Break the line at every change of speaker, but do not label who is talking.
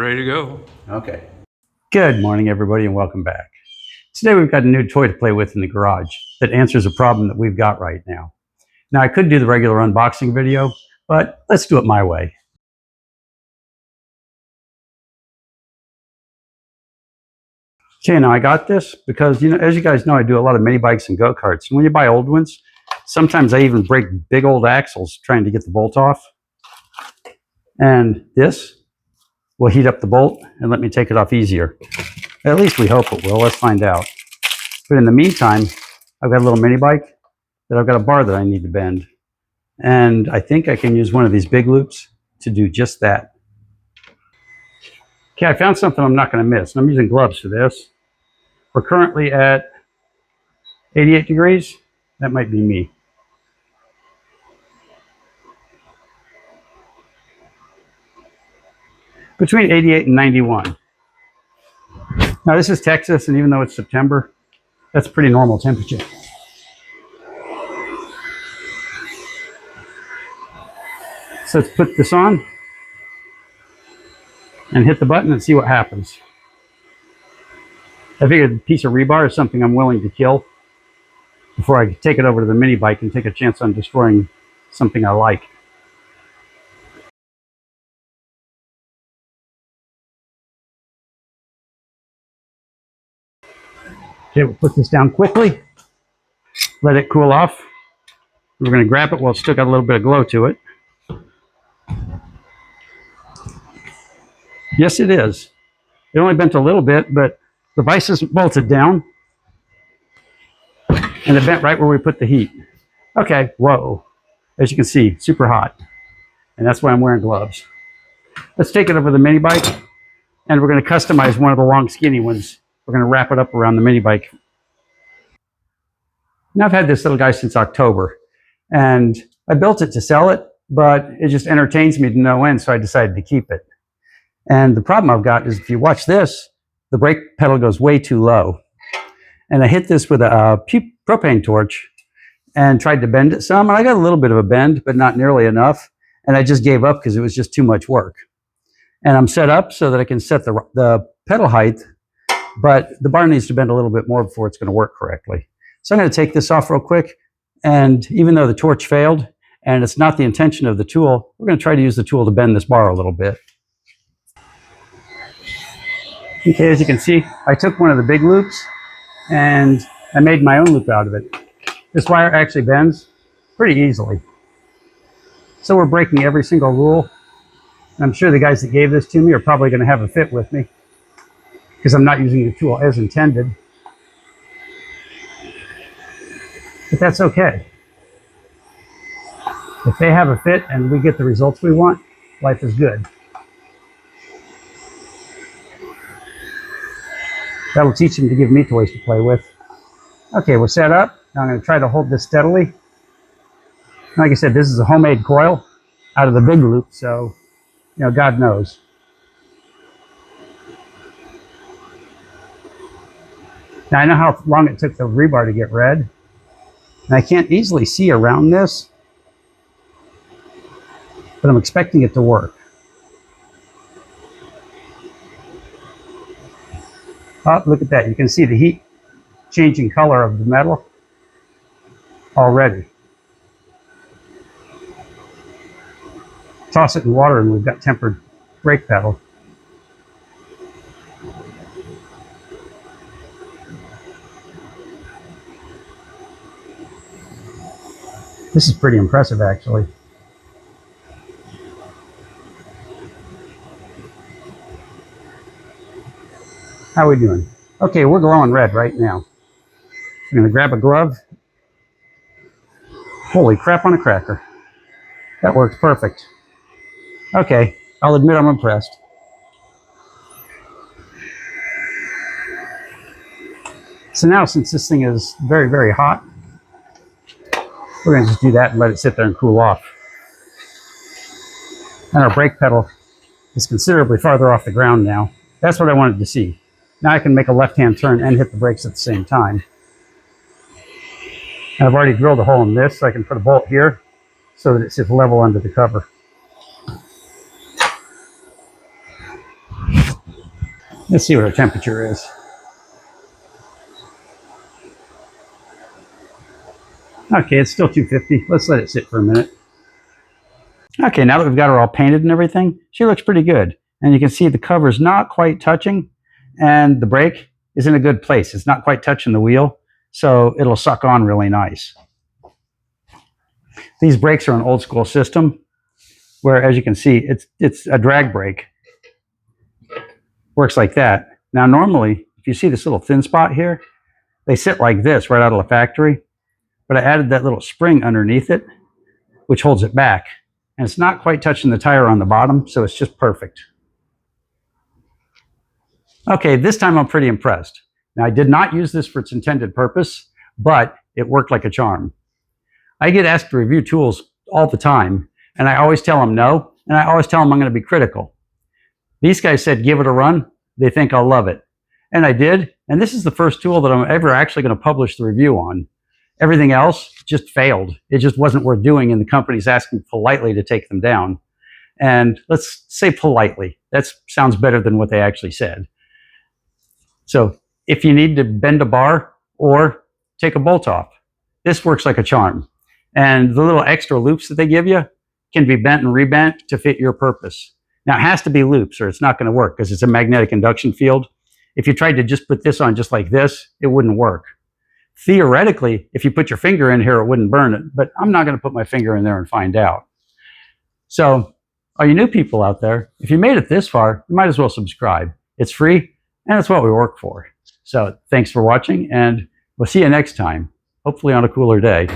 Ready to go.
Okay. Good morning, everybody, and welcome back. Today we've got a new toy to play with in the garage that answers a problem that we've got right now. Now, I could do the regular unboxing video, but let's do it my way. Okay, now I got this because, as you guys know, I do a lot of mini bikes and go-karts. And when you buy old ones, sometimes I even break big old axles trying to get the bolt off. And this will heat up the bolt and let me take it off easier. At least we hope it will. Let's find out. But in the meantime, I've got a little mini bike that I've got a bar that I need to bend. And I think I can use one of these big loops to do just that. Okay, I found something I'm not going to miss. I'm using gloves for this. We're currently at 88 degrees. That might be me. Between 88 and 91. Now this is Texas, and even though it's September, that's pretty normal temperature. So let's put this on and hit the button and see what happens. I figured a piece of rebar is something I'm willing to kill before I take it over to the mini bike and take a chance on destroying something I like. Okay, we'll put this down quickly, let it cool off. We're going to grab it while it's still got a little bit of glow to it. Yes, it is. It only bent a little bit, but the vise is bolted down, and it bent right where we put the heat. Okay, whoa. As you can see, super hot, and that's why I'm wearing gloves. Let's take it over the mini bike, and we're going to customize one of the long skinny ones. We're going to wrap it up around the mini bike. Now I've had this little guy since October, and I built it to sell it, but it just entertains me to no end, so I decided to keep it. And the problem I've got is if you watch this, the brake pedal goes way too low. And I hit this with a propane torch and tried to bend it some, and I got a little bit of a bend, but not nearly enough. And I just gave up because it was just too much work. And I'm set up so that I can set the pedal height, but the bar needs to bend a little bit more before it's going to work correctly. So I'm going to take this off real quick, and even though the torch failed, and it's not the intention of the tool, we're going to try to use the tool to bend this bar a little bit. Okay, as you can see, I took one of the big loops, and I made my own loop out of it. This wire actually bends pretty easily. So we're breaking every single rule. I'm sure the guys that gave this to me are probably going to have a fit with me because I'm not using the tool as intended. But that's okay. If they have a fit and we get the results we want, life is good. That'll teach them to give me toys to play with. Okay, we're set up. Now I'm going to try to hold this steadily. Like I said, this is a homemade coil out of the big loop, so, God knows. Now I know how long it took the rebar to get red, and I can't easily see around this, but I'm expecting it to work. Oh, look at that. You can see the heat changing color of the metal already. Toss it in water and we've got tempered brake pedal. This is pretty impressive, actually. How are we doing? Okay, we're glowing red right now. I'm going to grab a glove. Holy crap on a cracker. That works perfect. Okay, I'll admit I'm impressed. So now, since this thing is very, very hot, we're going to just do that and let it sit there and cool off. And our brake pedal is considerably farther off the ground now. That's what I wanted to see. Now I can make a left-hand turn and hit the brakes at the same time. And I've already drilled a hole in this, so I can put a bolt here so that it sits level under the cover. Let's see what our temperature is. Okay, it's still 250. Let's let it sit for a minute. Okay, now that we've got her all painted and everything, she looks pretty good. And you can see the cover's not quite touching, and the brake is in a good place. It's not quite touching the wheel, so it'll suck on really nice. These brakes are an old school system, where, as you can see, it's a drag brake. Works like that. Now, normally, if you see this little thin spot here, they sit like this right out of the factory, but I added that little spring underneath it, which holds it back. And it's not quite touching the tire on the bottom, so it's just perfect. Okay, this time I'm pretty impressed. Now, I did not use this for its intended purpose, but it worked like a charm. I get asked to review tools all the time, and I always tell them no, and I always tell them I'm going to be critical. These guys said, give it a run. They think I'll love it. And I did, and this is the first tool that I'm ever actually going to publish the review on. Everything else just failed. It just wasn't worth doing, and the company's asking politely to take them down. And let's say politely. That sounds better than what they actually said. So if you need to bend a bar or take a bolt off, this works like a charm. And the little extra loops that they give you can be bent and rebent to fit your purpose. Now, it has to be loops or it's not going to work because it's a magnetic induction field. If you tried to just put this on just like this, it wouldn't work. Theoretically, if you put your finger in here, it wouldn't burn it, but I'm not going to put my finger in there and find out. So, all you new people out there, if you made it this far, you might as well subscribe. It's free, and it's what we work for. So, thanks for watching, and we'll see you next time, hopefully on a cooler day.